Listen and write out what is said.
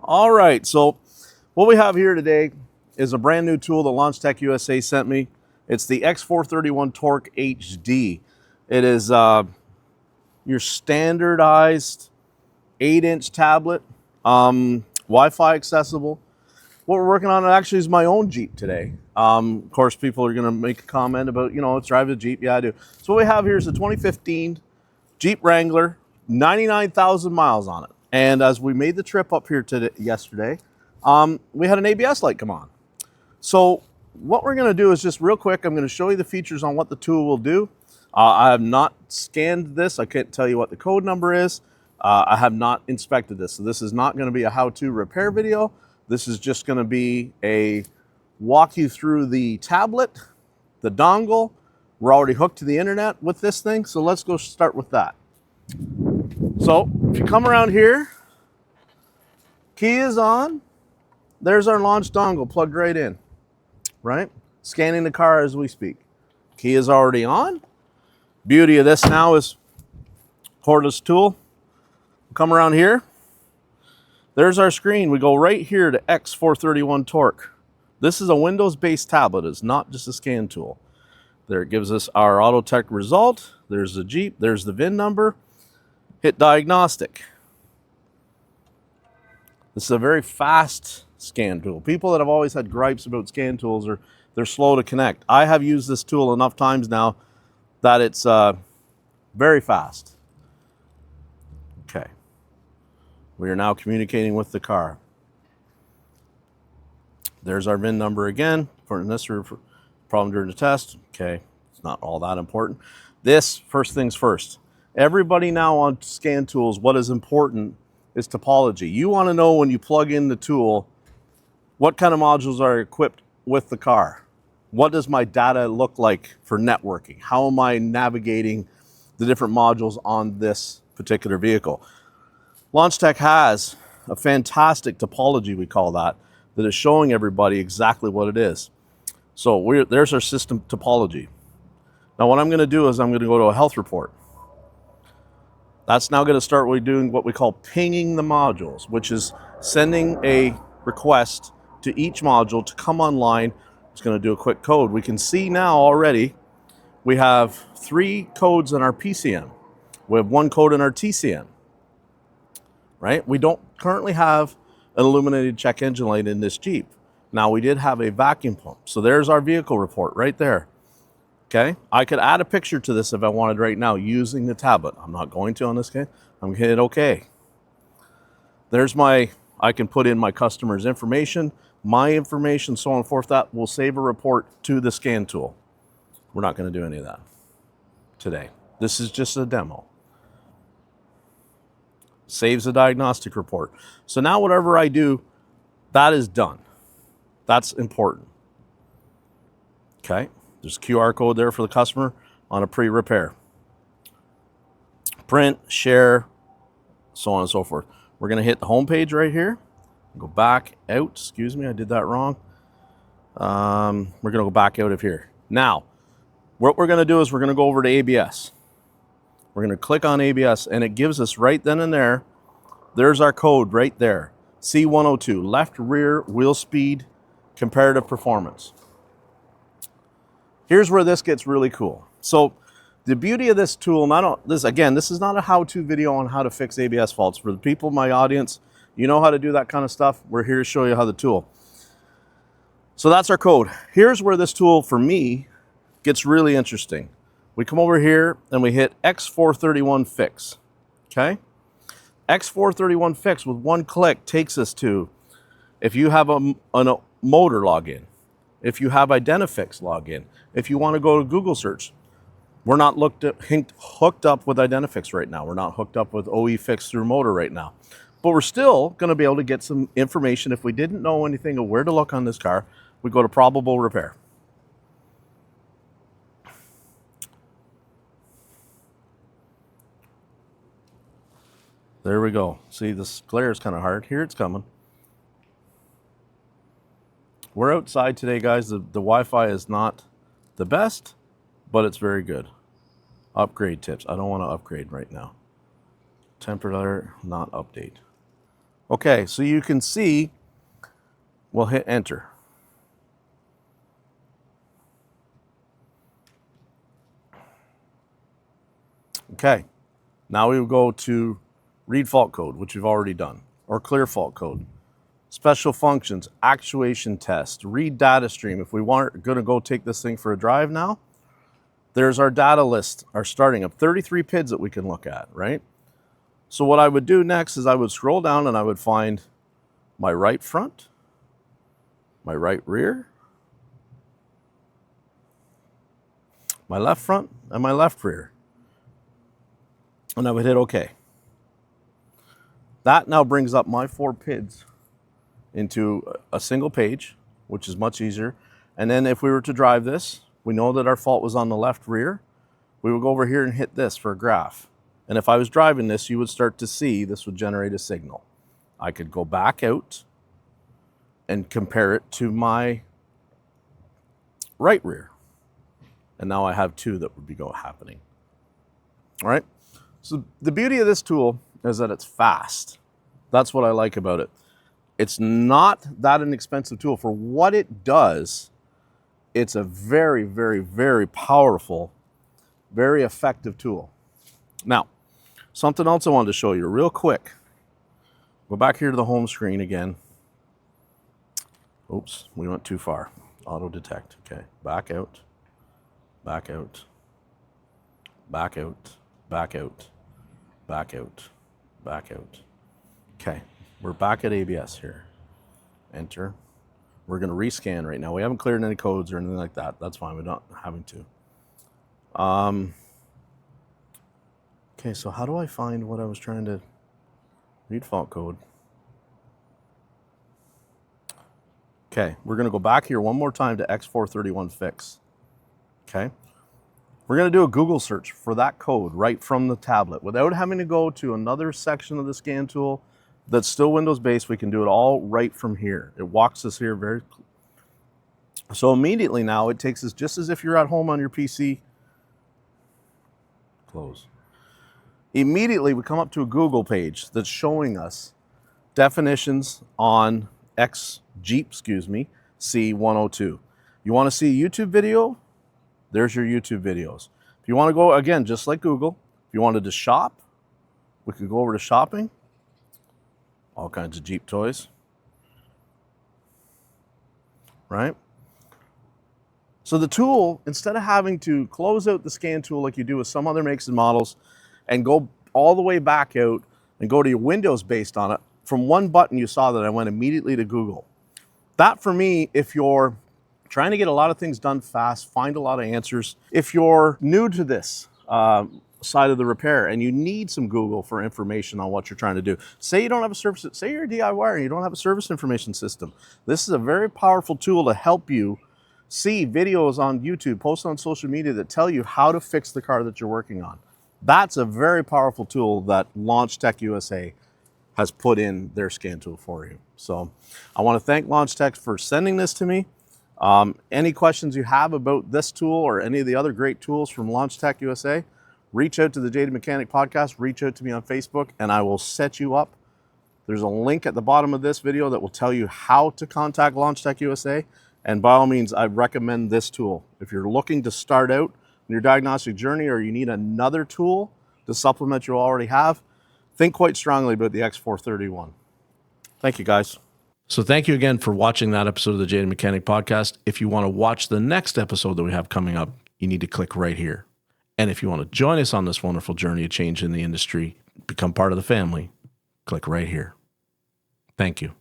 All right, so what we have here today is a brand new tool that LaunchTech USA sent me. It's the X-431 Torque HD. It is your standardized 8-inch tablet, Wi-Fi accessible. What we're working on actually is my own Jeep today. Of course, people are going to make a comment about, it's driving a Jeep. Yeah, I do. So what we have here is a 2015 Jeep Wrangler, 99,000 miles on it. And as we made the trip up here yesterday, we had an ABS light come on. So what we're going to do is just real quick, I'm going to show you the features on what the tool will do. I have not scanned this. I can't tell you what the code number is. I have not inspected this. So this is not going to be a how-to repair video. This is just going to be a walk you through the tablet, the dongle. We're already hooked to the internet with this thing. So let's go start with that. So if you come around here, key is on. There's our launch dongle plugged right in, right? Scanning the car as we speak. Key is already on. Beauty of this now is cordless tool. Come around here. There's our screen. We go right here to X-431 Torque. This is a Windows-based tablet. It's not just a scan tool. There it gives us our AutoTech result. There's the Jeep. There's the VIN number. Hit diagnostic. This is a very fast scan tool. People that have always had gripes about scan tools they're slow to connect. I have used this tool enough times now that it's very fast. Okay. We are now communicating with the car. There's our VIN number again for this problem during the test. Okay, it's not all that important. This, first things first. Everybody now on scan tools, what is important is topology. You want to know when you plug in the tool, what kind of modules are equipped with the car? What does my data look like for networking? How am I navigating the different modules on this particular vehicle? LaunchTech has a fantastic topology, we call that is showing everybody exactly what it is. So there's our system topology. Now what I'm going to do is I'm going to go to a health report. That's now going to start doing what we call pinging the modules, which is sending a request to each module to come online. It's going to do a quick code. We can see now already we have 3 codes in our PCM. We have 1 code in our TCM. Right? We don't currently have an illuminated check engine light in this Jeep. Now we did have a vacuum pump. So there's our vehicle report right there. Okay, I could add a picture to this if I wanted right now using the tablet. I'm not going to on this case. I'm going to hit OK. There's I can put in my customer's information, my information, so on and forth. That will save a report to the scan tool. We're not going to do any of that today. This is just a demo. Saves a diagnostic report. So now whatever I do, that is done. That's important. Okay. There's a QR code there for the customer on a pre-repair. Print, share, so on and so forth. We're going to hit the home page right here. Go back out. Excuse me, I did that wrong. We're going to go back out of here. Now, what we're going to do is we're going to go over to ABS. We're going to click on ABS, and it gives us right then and there, there's our code right there. C102, left rear wheel speed comparative performance. Here's where this gets really cool. So the beauty of this tool, this is not a how-to video on how to fix ABS faults. For the people in my audience, you know how to do that kind of stuff. We're here to show you how the tool. So that's our code. Here's where this tool, for me, gets really interesting. We come over here and we hit X-431 fix, okay? X-431 fix with 1 click takes us to, if you have a motor login, if you have Identifix login, if you want to go to Google search. We're not hooked up with Identifix right now. We're not hooked up with OE fix through motor right now. But we're still going to be able to get some information. If we didn't know anything of where to look on this car, we go to probable repair. There we go. See, this glare is kind of hard. Here it's coming. We're outside today, guys. The Wi-Fi is not the best, but it's very good. Upgrade tips. I don't want to upgrade right now. Temperature, not update. Okay, so you can see, we'll hit enter. Okay, now we will go to read fault code, which we've already done, or clear fault code. Special functions, actuation test, read data stream. If we want going to go take this thing for a drive now, there's our data list, our starting of 33 PIDs that we can look at, right? So what I would do next is I would scroll down and I would find my right front, my right rear, my left front, and my left rear. And I would hit OK. That now brings up my 4 PIDs into a single page, which is much easier. And then if we were to drive this, we know that our fault was on the left rear. We would go over here and hit this for a graph. And if I was driving this, you would start to see this would generate a signal. I could go back out and compare it to my right rear. And now I have 2 that would be happening. All right. So the beauty of this tool is that it's fast. That's what I like about it. It's not that inexpensive tool. For what it does, it's a very, very, very powerful, very effective tool. Now, something else I wanted to show you real quick. Go back here to the home screen again. Oops, we went too far. Auto detect. Okay, back out, back out, back out, back out, back out, back out. Okay, we're back at ABS here. Enter. We're going to rescan right now. We haven't cleared any codes or anything like that. That's fine. We're not having to. Okay, so how do I find what I was trying to read fault code? Okay, we're going to go back here one more time to X-431 fix. Okay, we're going to do a Google search for that code right from the tablet without having to go to another section of the scan tool that's still Windows-based. We can do it all right from here. It walks us here very. So immediately now it takes us just as if you're at home on your PC. Close. Immediately we come up to a Google page that's showing us definitions on Jeep, C102. You want to see a YouTube video? There's your YouTube videos. If you want to go, again, just like Google, if you wanted to shop, we could go over to shopping. All kinds of Jeep toys. Right? So the tool, instead of having to close out the scan tool like you do with some other makes and models and go all the way back out and go to your Windows based on it, from one button you saw that I went immediately to Google. That for me, if you're trying to get a lot of things done fast, find a lot of answers. If you're new to this side of the repair and you need some Google for information on what you're trying to do, say you don't have a service, say you're a DIYer and you don't have a service information system, this is a very powerful tool to help you see videos on YouTube, posts on social media that tell you how to fix the car that you're working on. That's a very powerful tool that Launch Tech USA has put in their scan tool for you. So I want to thank Launch Tech for sending this to me. Any questions you have about this tool or any of the other great tools from Launch Tech USA, reach out to the Jaded Mechanic Podcast, reach out to me on Facebook, and I will set you up. There's a link at the bottom of this video that will tell you how to contact Launch Tech USA. And by all means, I recommend this tool. If you're looking to start out in your diagnostic journey or you need another tool to supplement you already have, think quite strongly about the X-431. Thank you, guys. So thank you again for watching that episode of the Jaded Mechanic Podcast. If you want to watch the next episode that we have coming up, you need to click right here. And if you want to join us on this wonderful journey of change in the industry, become part of the family, click right here. Thank you.